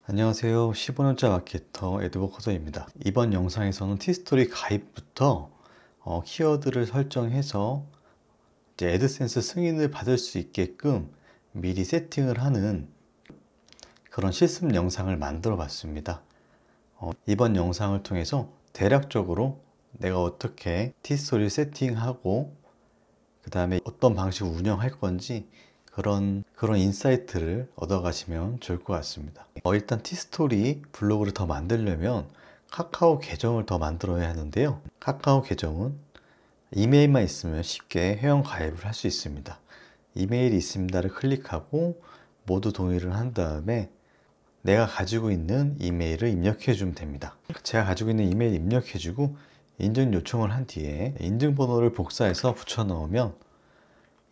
안녕하세요. 15년차 마케터 에드워커서입니다. 이번 영상에서는 티스토리 가입부터 키워드를 설정해서 이제 애드센스 승인을 받을 수 있게끔 미리 세팅을 하는 그런 실습 영상을 만들어 봤습니다. 이번 영상을 통해서 대략적으로 내가 어떻게 티스토리 세팅하고 그 다음에 어떤 방식으로 운영할 건지 그런 인사이트를 얻어 가시면 좋을 것 같습니다. 일단 티스토리 블로그를 더 만들려면 카카오 계정을 더 만들어야 하는데요. 카카오 계정은 이메일만 있으면 쉽게 회원 가입을 할 수 있습니다. 이메일이 있습니다를 클릭하고 모두 동의를 한 다음에 내가 가지고 있는 이메일을 입력해 주면 됩니다. 제가 가지고 있는 이메일 입력해 주고 인증 요청을 한 뒤에 인증번호를 복사해서 붙여 넣으면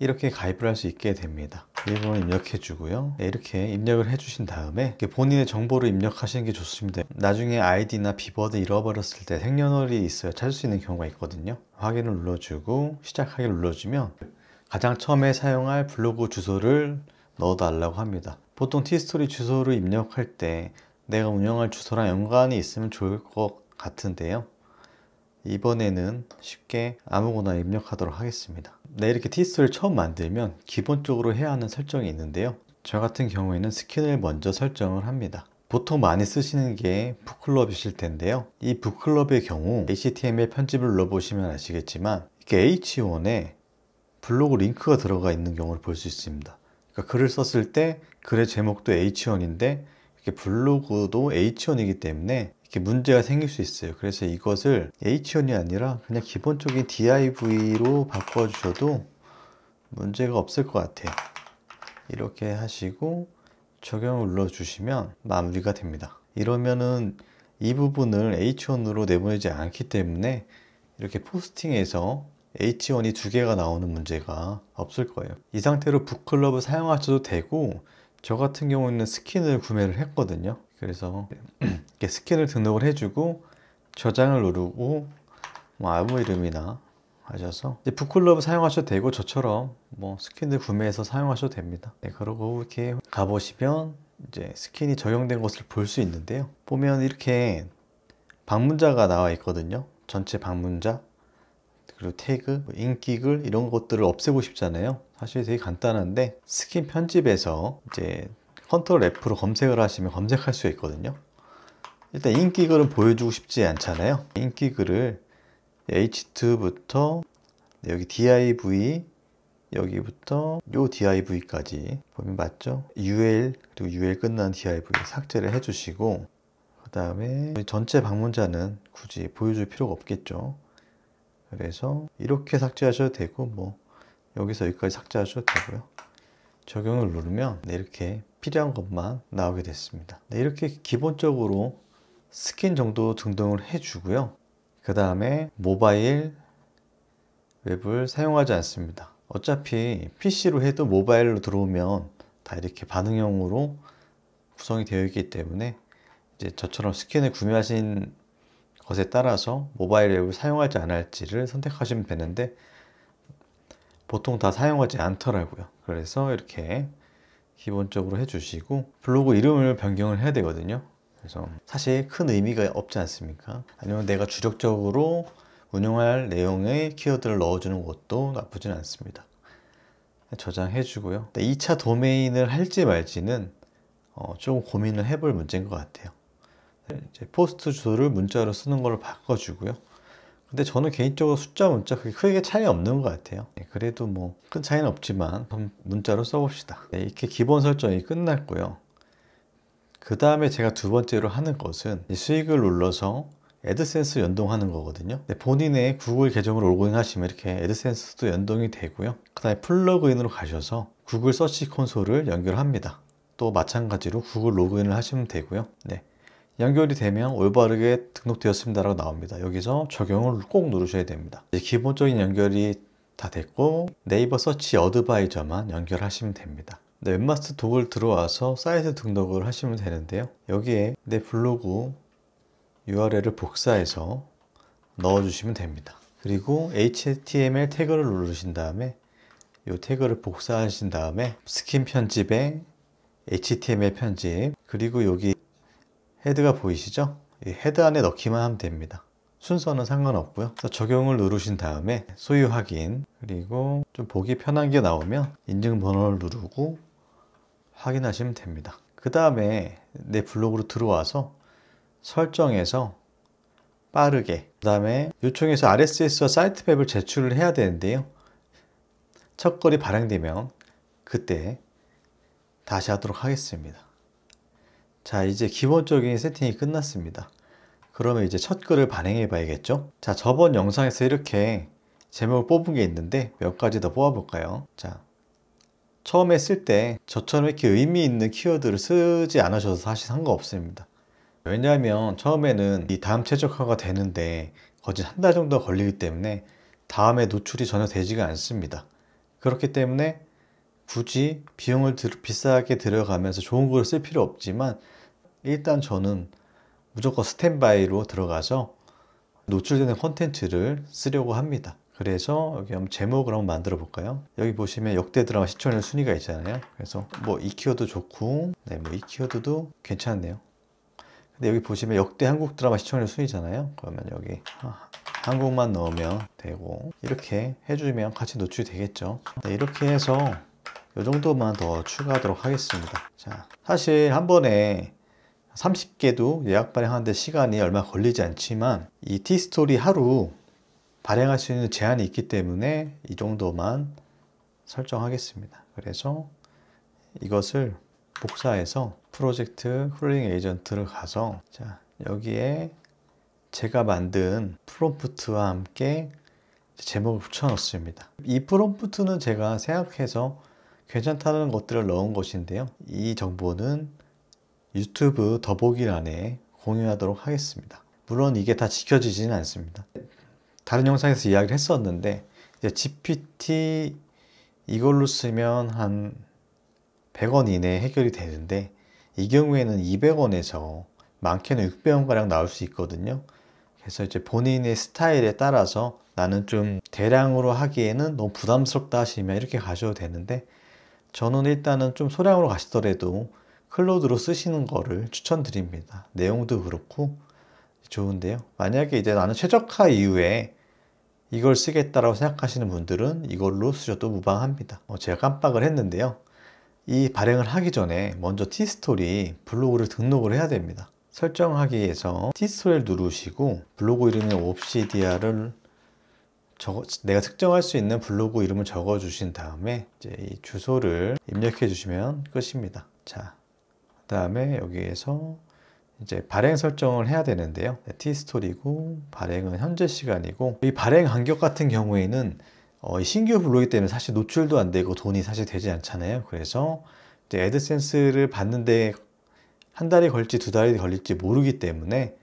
이렇게 가입을 할 수 있게 됩니다. 비밀번호 입력해 주고요. 이렇게 입력을 해 주신 다음에 본인의 정보를 입력하시는 게 좋습니다. 나중에 아이디나 비버드 잃어버렸을 때 생년월일이 있어야 찾을 수 있는 경우가 있거든요. 확인을 눌러주고 시작하기를 눌러주면 가장 처음에 사용할 블로그 주소를 넣어 달라고 합니다. 보통 티스토리 주소를 입력할 때 내가 운영할 주소랑 연관이 있으면 좋을 것 같은데요. 이번에는 쉽게 아무거나 입력하도록 하겠습니다. 네, 이렇게 티스토리를 처음 만들면 기본적으로 해야 하는 설정이 있는데요. 저 같은 경우에는 스킨을 먼저 설정을 합니다. 보통 많이 쓰시는 게 북클럽이실 텐데요. 이 북클럽의 경우 HTML 편집을 눌러보시면 아시겠지만 이렇게 H1에 블로그 링크가 들어가 있는 경우를 볼 수 있습니다. 그러니까 글을 썼을 때 글의 제목도 H1인데 이렇게 블로그도 H1이기 때문에 이렇게 문제가 생길 수 있어요. 그래서 이것을 H1이 아니라 그냥 기본적인 div로 바꿔주셔도 문제가 없을 것 같아요. 이렇게 하시고 적용을 눌러주시면 마무리가 됩니다. 이러면은 이 부분을 H1으로 내보내지 않기 때문에 이렇게 포스팅에서 H1이 두 개가 나오는 문제가 없을 거예요. 이 상태로 북클럽을 사용하셔도 되고 저 같은 경우는 스킨을 구매를 했거든요. 그래서 이렇게 스킨을 등록을 해주고 저장을 누르고 아무 이름이나 하셔서 이제 북클럽을 사용하셔도 되고 저처럼 스킨을 구매해서 사용하셔도 됩니다. 네, 그리고 이렇게 가보시면 이제 스킨이 적용된 것을 볼 수 있는데요. 보면 이렇게 방문자가 나와 있거든요. 전체 방문자 그리고 태그, 인기글 이런 것들을 없애고 싶잖아요. 사실 되게 간단한데 스킨 편집에서 이제 컨트롤 F로 검색을 하시면 검색할 수 있거든요. 일단 인기글은 보여주고 싶지 않잖아요. 인기글을 H2부터 여기 div 여기부터 요 div까지 보면 맞죠? ul 그리고 ul 끝난 div 삭제를 해주시고 그 다음에 전체 방문자는 굳이 보여줄 필요가 없겠죠. 그래서 이렇게 삭제하셔도 되고 여기서 여기까지 삭제하셔도 되고요. 적용을 누르면 이렇게 필요한 것만 나오게 됐습니다. 이렇게 기본적으로 스킨 정도 등록을 해주고요. 그 다음에 모바일 웹을 사용하지 않습니다. 어차피 PC로 해도 모바일로 들어오면 다 이렇게 반응형으로 구성이 되어 있기 때문에 이제 저처럼 스킨을 구매하신 것에 따라서 모바일 앱을 사용할지 안 할지를 선택하시면 되는데 보통 다 사용하지 않더라고요. 그래서 이렇게 기본적으로 해주시고 블로그 이름을 변경을 해야 되거든요. 그래서 사실 큰 의미가 없지 않습니까? 아니면 내가 주력적으로 운영할 내용의 키워드를 넣어주는 것도 나쁘진 않습니다. 저장해 주고요. 2차 도메인을 할지 말지는 조금 고민을 해볼 문제인 것 같아요. 이제 포스트 주소를 문자로 쓰는 걸로 바꿔주고요. 근데 저는 개인적으로 숫자 문자 크게 차이 없는 것 같아요. 그래도 큰 차이는 없지만 문자로 써봅시다. 이렇게 기본 설정이 끝났고요. 그 다음에 제가 두 번째로 하는 것은 수익을 눌러서 애드센스 연동하는 거거든요. 본인의 구글 계정으로 로그인 하시면 이렇게 애드센스도 연동이 되고요. 그 다음에 플러그인으로 가셔서 구글 서치 콘솔을 연결합니다. 또 마찬가지로 구글 로그인을 하시면 되고요. 연결이 되면 올바르게 등록되었습니다 라고 나옵니다. 여기서 적용을 꼭 누르셔야 됩니다. 기본적인 연결이 다 됐고 네이버 서치 어드바이저만 연결하시면 됩니다. 웹마스터 도구를 들어와서 사이트 등록을 하시면 되는데요. 여기에 내 블로그 URL을 복사해서 넣어주시면 됩니다. 그리고 HTML 태그를 누르신 다음에 이 태그를 복사하신 다음에 스킨 편집에 HTML 편집 그리고 여기 헤드가 보이시죠? 이 헤드 안에 넣기만 하면 됩니다. 순서는 상관없고요. 그래서 적용을 누르신 다음에 소유 확인, 그리고 좀 보기 편한 게 나오면 인증번호를 누르고 확인하시면 됩니다. 그 다음에 내 블로그로 들어와서 설정에서 빠르게, 그 다음에 요청해서 RSS와 사이트 맵을 제출을 해야 되는데요. 첫 글이 발행되면 그때 다시 하도록 하겠습니다. 자, 이제 기본적인 세팅이 끝났습니다. 그러면 이제 첫 글을 발행해 봐야겠죠? 자, 저번 영상에서 이렇게 제목을 뽑은 게 있는데 몇 가지 더 뽑아 볼까요? 자, 처음에 쓸 때 저처럼 이렇게 의미 있는 키워드를 쓰지 않으셔도 사실 상관없습니다. 왜냐하면 처음에는 이 다음 최적화가 되는데 거진 한 달 정도 걸리기 때문에 다음에 노출이 전혀 되지가 않습니다. 그렇기 때문에 굳이 비용을 비싸게 들여가면서 좋은 걸 쓸 필요 없지만 일단 저는 무조건 스탠바이로 들어가서 노출되는 콘텐츠를 쓰려고 합니다. 그래서 여기 한번 제목을 한번 만들어 볼까요? 여기 보시면 역대 드라마 시청률 순위가 있잖아요. 그래서 뭐 이 키워드 좋고, 네, 뭐 이 키워드도 괜찮네요. 근데 여기 보시면 역대 한국 드라마 시청률 순위잖아요. 그러면 여기 한국만 넣으면 되고, 이렇게 해주면 같이 노출이 되겠죠. 네, 이렇게 해서 이 정도만 더 추가하도록 하겠습니다. 자, 사실 한 번에 30개도 예약 발행하는데 시간이 얼마 걸리지 않지만 이 티스토리 하루 발행할 수 있는 제한이 있기 때문에 이 정도만 설정하겠습니다. 그래서 이것을 복사해서 프로젝트 쿨링 에이전트를 가서, 자, 여기에 제가 만든 프롬프트와 함께 제목을 붙여 넣습니다. 이 프롬프트는 제가 생각해서 괜찮다는 것들을 넣은 것인데요. 이 정보는 유튜브 더보기란에 공유하도록 하겠습니다. 물론 이게 다 지켜지지는 않습니다. 다른 영상에서 이야기를 했었는데 이제 GPT 이걸로 쓰면 한 100원 이내에 해결이 되는데 이 경우에는 200원에서 많게는 600원 가량 나올 수 있거든요. 그래서 이제 본인의 스타일에 따라서 나는 좀 대량으로 하기에는 너무 부담스럽다 하시면 이렇게 가셔도 되는데, 저는 일단은 좀 소량으로 가시더라도 클로드로 쓰시는 거를 추천드립니다. 내용도 그렇고 좋은데요. 만약에 이제 나는 최적화 이후에 이걸 쓰겠다라고 생각하시는 분들은 이걸로 쓰셔도 무방합니다. 제가 깜빡을 했는데요. 이 발행을 하기 전에 먼저 티스토리 블로그를 등록을 해야 됩니다. 설정하기 위해서 티스토리를 누르시고 블로그 이름인 옵시디아를 내가 특정할 수 있는 블로그 이름을 적어 주신 다음에 이제 이 주소를 입력해 주시면 끝입니다. 자, 그 다음에 여기에서 이제 발행 설정을 해야 되는데요. 티스토리고 발행은 현재 시간이고, 이 발행 간격 같은 경우에는 신규 블로그이기 때문에 사실 노출도 안 되고 돈이 사실 되지 않잖아요. 그래서 이제 애드센스를 받는데 한 달이 걸릴지 두 달이 걸릴지 모르기 때문에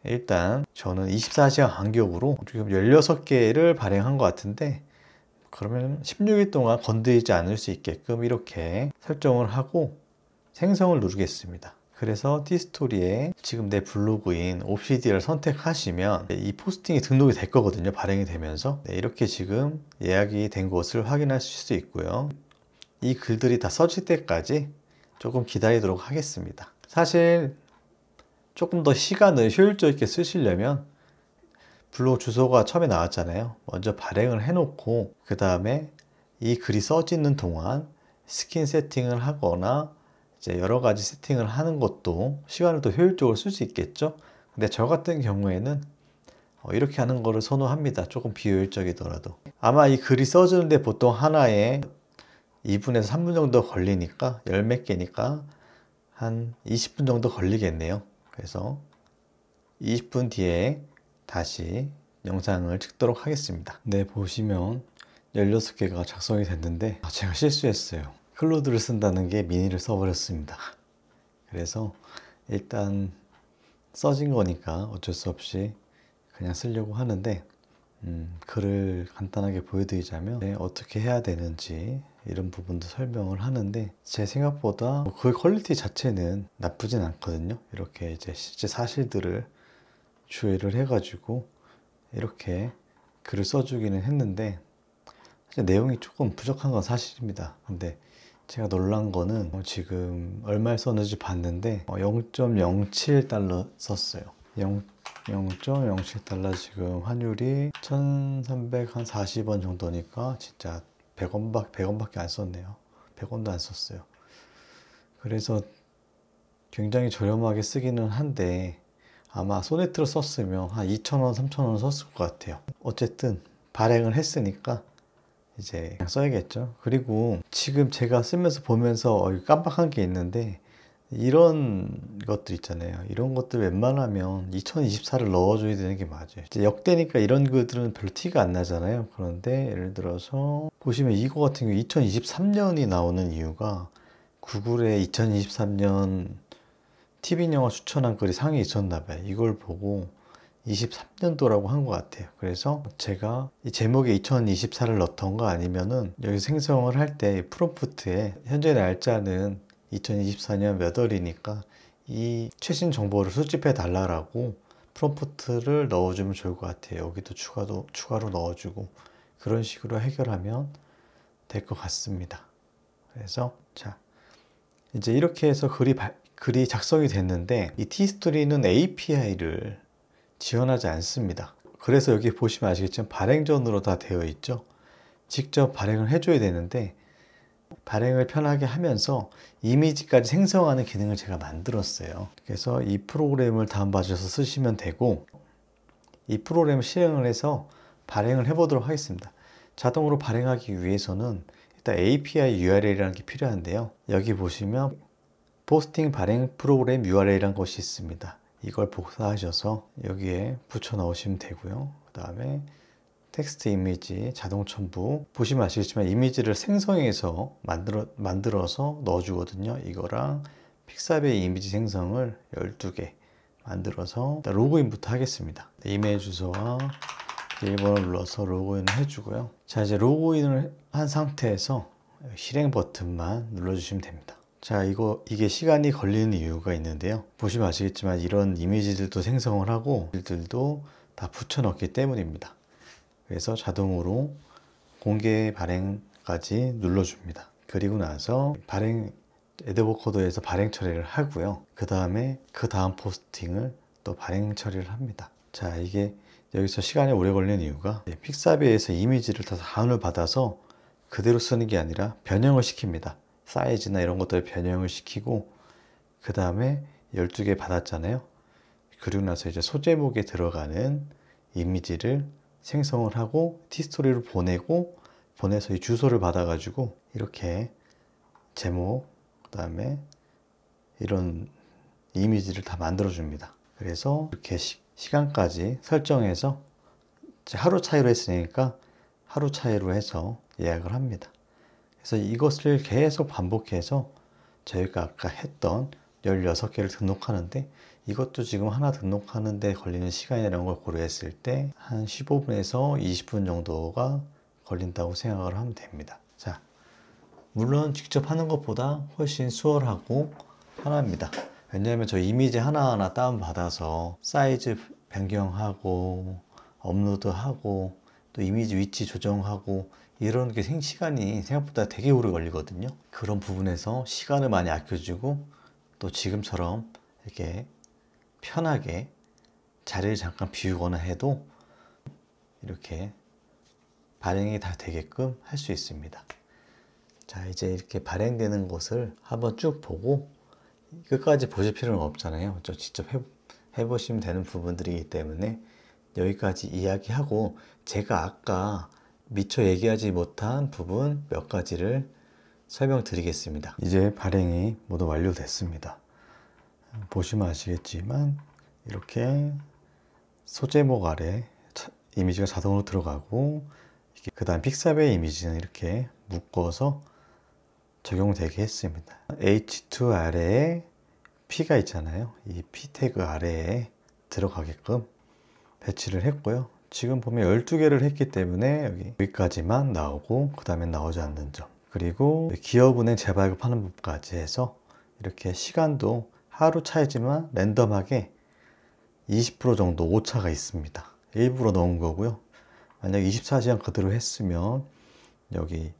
일단 저는 24시간 간격으로 지금 16개를 발행한 것 같은데, 그러면 16일 동안 건드리지 않을 수 있게끔 이렇게 설정을 하고 생성을 누르겠습니다. 그래서 티스토리에 지금 내 블로그인 옵시디아를 선택하시면 이 포스팅이 등록이 될 거거든요. 발행이 되면서. 네, 이렇게 지금 예약이 된 것을 확인하실 수 있고요. 이 글들이 다 써질 때까지 조금 기다리도록 하겠습니다. 사실 조금 더 시간을 효율적 있게 쓰시려면 블로그 주소가 처음에 나왔잖아요. 먼저 발행을 해놓고 그 다음에 이 글이 써지는 동안 스킨 세팅을 하거나 이제 여러 가지 세팅을 하는 것도 시간을 더 효율적으로 쓸 수 있겠죠. 근데 저 같은 경우에는 이렇게 하는 거를 선호합니다. 조금 비효율적이더라도. 아마 이 글이 써지는데 보통 하나에 2분에서 3분 정도 걸리니까, 열 몇 개니까 한 20분 정도 걸리겠네요. 그래서 20분 뒤에 다시 영상을 찍도록 하겠습니다. 네, 보시면 16개가 작성이 됐는데 제가 실수했어요. 클로드를 쓴다는 게 미니를 써버렸습니다. 그래서 일단 써진 거니까 어쩔 수 없이 그냥 쓰려고 하는데, 글을 간단하게 보여드리자면 어떻게 해야 되는지 이런 부분도 설명을 하는데, 제 생각보다 그 퀄리티 자체는 나쁘진 않거든요. 이렇게 이제 실제 사실들을 주의를 해가지고 이렇게 글을 써주기는 했는데 사실 내용이 조금 부족한 건 사실입니다. 근데 제가 놀란 거는 지금 얼마에 썼는지 봤는데 0.07달러 썼어요. 0.07달러 지금 환율이 1340원 정도니까 진짜 100원밖에 안 썼네요. 100원도 안 썼어요. 그래서 굉장히 저렴하게 쓰기는 한데 아마 소네트로 썼으면 한 2,000원, 3,000원 썼을 것 같아요. 어쨌든 발행을 했으니까 이제 그냥 써야겠죠. 그리고 지금 제가 쓰면서 보면서 깜빡한 게 있는데 이런 것들 있잖아요. 이런 것들 웬만하면 2024를 넣어줘야 되는 게 맞아요. 이제 역대니까 이런 것들은 별로 티가 안 나잖아요. 그런데 예를 들어서 보시면 이거 같은 경우 2023년이 나오는 이유가 구글의 2023년 TV 영화 추천한 글이 상위에 있었나 봐요. 이걸 보고 23년도라고 한 것 같아요. 그래서 제가 이 제목에 2024를 넣던가 아니면은 여기 생성을 할 때 프롬프트에 현재 날짜는 2024년 몇 월이니까 이 최신 정보를 수집해 달라고 프롬프트를 넣어주면 좋을 것 같아요. 여기도 추가로 넣어주고 그런 식으로 해결하면 될 것 같습니다. 그래서 자 이제 이렇게 해서 글이 작성이 됐는데 이 티스토리는 API를 지원하지 않습니다. 그래서 여기 보시면 아시겠지만 발행전으로 다 되어 있죠. 직접 발행을 해줘야 되는데 발행을 편하게 하면서 이미지까지 생성하는 기능을 제가 만들었어요. 그래서 이 프로그램을 다운받으셔서 쓰시면 되고 이 프로그램을 실행을 해서 발행을 해보도록 하겠습니다. 자동으로 발행하기 위해서는 일단 API URL이라는 게 필요한데요. 여기 보시면 포스팅 발행 프로그램 URL이라는 것이 있습니다. 이걸 복사하셔서 여기에 붙여 넣으시면 되고요. 그 다음에 텍스트 이미지 자동 첨부 보시면 아시겠지만 이미지를 생성해서 만들어서 넣어주거든요. 이거랑 픽사베이 이미지 생성을 12개 만들어서 일단 로그인부터 하겠습니다. 이메일 주소와 1번을 눌러서 로그인을 해주고요. 자 이제 로그인을 한 상태에서 실행 버튼만 눌러주시면 됩니다. 자 이게 시간이 걸리는 이유가 있는데요. 보시면 아시겠지만 이런 이미지들도 생성을 하고 들도 다 붙여 넣기 때문입니다. 그래서 자동으로 공개 발행까지 눌러줍니다. 그리고 나서 애도버 코더에서 발행 처리를 하고요. 그 다음 포스팅을 또 발행 처리를 합니다. 자 이게 여기서 시간이 오래 걸리는 이유가 픽사베이에서 이미지를 다 다운을 받아서 그대로 쓰는 게 아니라 변형을 시킵니다. 사이즈나 이런 것들을 변형을 시키고 그 다음에 12개 받았잖아요. 그리고 나서 이제 소제목에 들어가는 이미지를 생성을 하고 티스토리로 보내서 이 주소를 받아가지고 이렇게 제목 그 다음에 이런 이미지를 다 만들어 줍니다. 그래서 이렇게 시간까지 설정해서 하루 차이로 했으니까 하루 차이로 해서 예약을 합니다. 그래서 이것을 계속 반복해서 저희가 아까 했던 16개를 등록하는데 이것도 지금 하나 등록하는데 걸리는 시간이라는 걸 고려했을 때 한 15분에서 20분 정도가 걸린다고 생각을 하면 됩니다. 자, 물론 직접 하는 것보다 훨씬 수월하고 편합니다. 왜냐하면 저 이미지 하나하나 다운받아서 사이즈 변경하고 업로드하고 또 이미지 위치 조정하고 이런 게 시간이 생각보다 되게 오래 걸리거든요. 그런 부분에서 시간을 많이 아껴주고 또 지금처럼 이렇게 편하게 자리를 잠깐 비우거나 해도 이렇게 발행이 다 되게끔 할 수 있습니다. 자 이제 이렇게 발행되는 것을 한번 쭉 보고 끝까지 보실 필요는 없잖아요. 저 직접 해보시면 되는 부분들이기 때문에 여기까지 이야기하고 제가 아까 미처 얘기하지 못한 부분 몇 가지를 설명드리겠습니다. 이제 발행이 모두 완료됐습니다. 보시면 아시겠지만 이렇게 소제목 아래 이미지가 자동으로 들어가고 그 다음 픽사베이 이미지는 이렇게 묶어서 적용되게 했습니다. H2 아래에 P가 있잖아요. 이 P 태그 아래에 들어가게끔 배치를 했고요. 지금 보면 12개를 했기 때문에 여기까지만 나오고 그 다음에 나오지 않는 점, 그리고 기업은행 재발급하는 법까지 해서 이렇게 시간도 하루 차이지만 랜덤하게 20% 정도 오차가 있습니다. 일부러 넣은 거고요. 만약 24시간 그대로 했으면 여기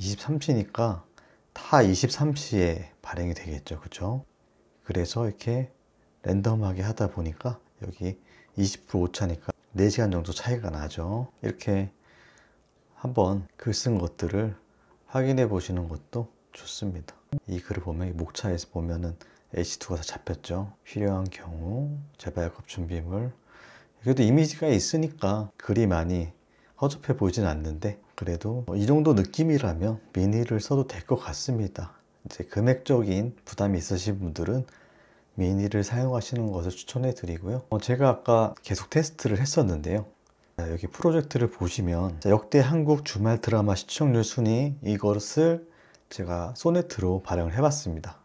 23시니까 타 23시에 발행이 되겠죠. 그쵸? 그래서 이렇게 랜덤하게 하다 보니까 여기 20% 오차니까 4시간 정도 차이가 나죠. 이렇게 한번 글 쓴 것들을 확인해 보시는 것도 좋습니다. 이 글을 보면 목차에서 보면은 H2가 다 잡혔죠. 필요한 경우 재발급 준비물. 그래도 이미지가 있으니까 글이 많이 허접해 보이진 않는데, 그래도 이 정도 느낌이라면 미니를 써도 될 것 같습니다. 이제 금액적인 부담이 있으신 분들은 미니를 사용하시는 것을 추천해 드리고요. 제가 아까 계속 테스트를 했었는데요. 여기 프로젝트를 보시면 역대 한국 주말 드라마 시청률 순위, 이것을 제가 소네트로 발행을 해 봤습니다.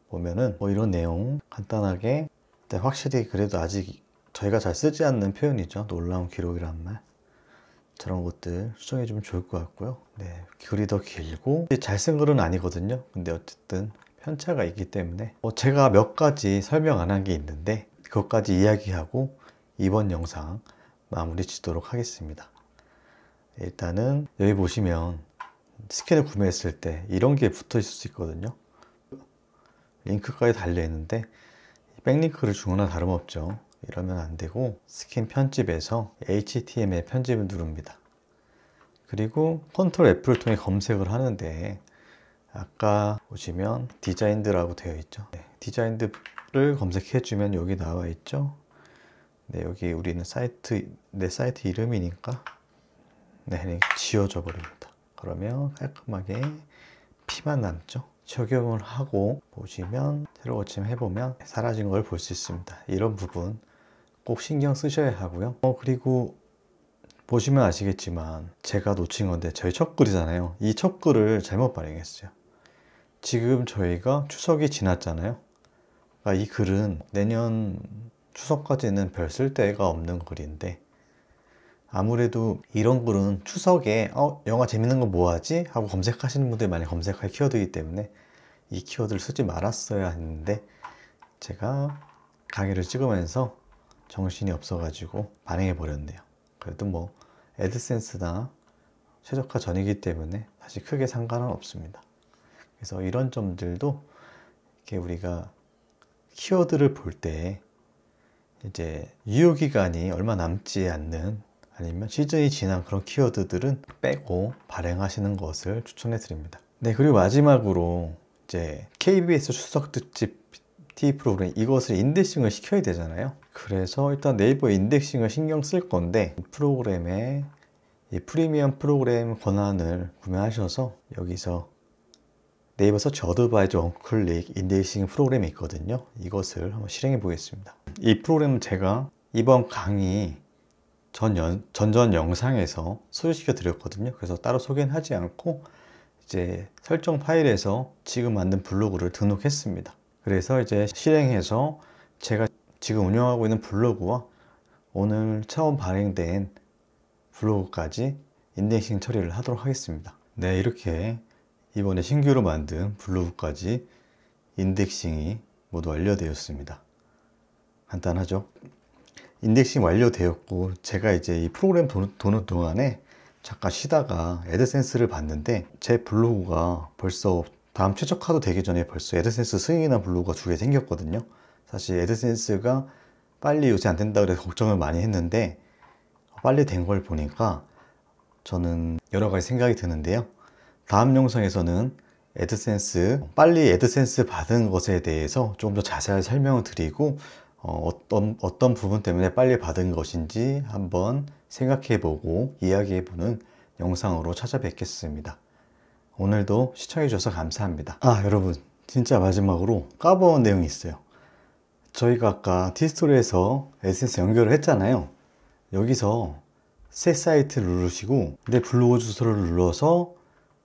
보면은 이런 내용 간단하게, 확실히 그래도 아직 저희가 잘 쓰지 않는 표현이죠. 놀라운 기록이란 말, 저런 것들 수정해 주면 좋을 것 같고요. 네, 글이 더 길고 잘 쓴 글은 아니거든요. 근데 어쨌든 편차가 있기 때문에 제가 몇 가지 설명 안 한 게 있는데 그것까지 이야기하고 이번 영상 마무리 짓도록 하겠습니다. 일단은 여기 보시면 스캔을 구매했을 때 이런 게 붙어 있을 수 있거든요. 링크까지 달려 있는데 백링크를 주거나 다름없죠. 이러면 안 되고 스킨 편집에서 HTML 편집을 누릅니다. 그리고 컨트롤 F를 통해 검색을 하는데 아까 보시면 디자인드라고 되어 있죠. 네, 디자인드를 검색해 주면 여기 나와 있죠. 네, 여기 우리는 내 사이트 이름이니까 네, 지워져 버립니다. 그러면 깔끔하게 P만 남죠. 적용을 하고 보시면 새로 고침 해보면 사라진 걸 볼 수 있습니다. 이런 부분 꼭 신경 쓰셔야 하고요. 그리고 보시면 아시겠지만 제가 놓친 건데 저희 첫 글이잖아요. 이 첫 글을 잘못 발행했어요. 지금 저희가 추석이 지났잖아요. 그러니까 이 글은 내년 추석까지는 별 쓸데가 없는 글인데, 아무래도 이런 글은 추석에 영화 재밌는 거 뭐 하지? 하고 검색하시는 분들이 많이 검색할 키워드이기 때문에 이 키워드를 쓰지 말았어야 했는데 제가 강의를 찍으면서 정신이 없어가지고 발행해 버렸네요. 그래도 애드센스나 최적화 전이기 때문에 사실 크게 상관은 없습니다. 그래서 이런 점들도 이렇게 우리가 키워드를 볼 때 이제 유효기간이 얼마 남지 않는, 아니면 시즌이 지난 그런 키워드들은 빼고 발행하시는 것을 추천해 드립니다. 네, 그리고 마지막으로 이제 KBS 추석 특집 TV 프로그램, 이것을 인덱싱을 시켜야 되잖아요. 그래서 일단 네이버 인덱싱을 신경 쓸 건데, 프로그램에 이 프리미엄 프로그램 권한을 구매하셔서 여기서 네이버 서치 어드바이저 원클릭 인덱싱 프로그램이 있거든요. 이것을 한번 실행해 보겠습니다. 이 프로그램은 제가 이번 강의 전 영상에서 소개시켜 드렸거든요. 그래서 따로 소개는 하지 않고 이제 설정 파일에서 지금 만든 블로그를 등록했습니다. 그래서 이제 실행해서 제가 지금 운영하고 있는 블로그와 오늘 처음 발행된 블로그까지 인덱싱 처리를 하도록 하겠습니다. 네, 이렇게 이번에 신규로 만든 블로그까지 인덱싱이 모두 완료되었습니다. 간단하죠? 인덱싱 완료되었고, 제가 이제 이 프로그램 도는 동안에 잠깐 쉬다가 애드센스를 봤는데 제 블로그가 벌써 다음 최적화도 되기 전에 벌써 애드센스 승인한 블로그가 2개 생겼거든요. 사실 애드센스가 빨리 요새 안 된다 그래서 걱정을 많이 했는데 빨리 된 걸 보니까 저는 여러 가지 생각이 드는데요. 다음 영상에서는 빨리 애드센스 받은 것에 대해서 조금 더 자세히 설명을 드리고 어떤 부분 때문에 빨리 받은 것인지 한번 생각해보고 이야기해보는 영상으로 찾아뵙겠습니다. 오늘도 시청해주셔서 감사합니다. 여러분, 진짜 마지막으로 까먹은 내용이 있어요. 저희가 아까 티스토리에서 애드센스 연결을 했잖아요. 여기서 새 사이트 누르시고 내 블로그 주소를 눌러서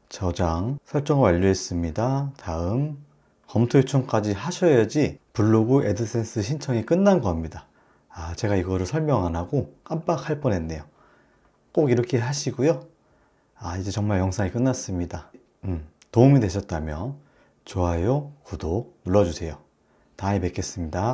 저장 설정을 완료했습니다. 다음 검토 요청까지 하셔야지 블로그 애드센스 신청이 끝난 겁니다. 제가 이거를 설명 안 하고 깜빡할 뻔했네요. 꼭 이렇게 하시고요. 이제 정말 영상이 끝났습니다. 도움이 되셨다면 좋아요, 구독 눌러주세요. 다음에 뵙겠습니다.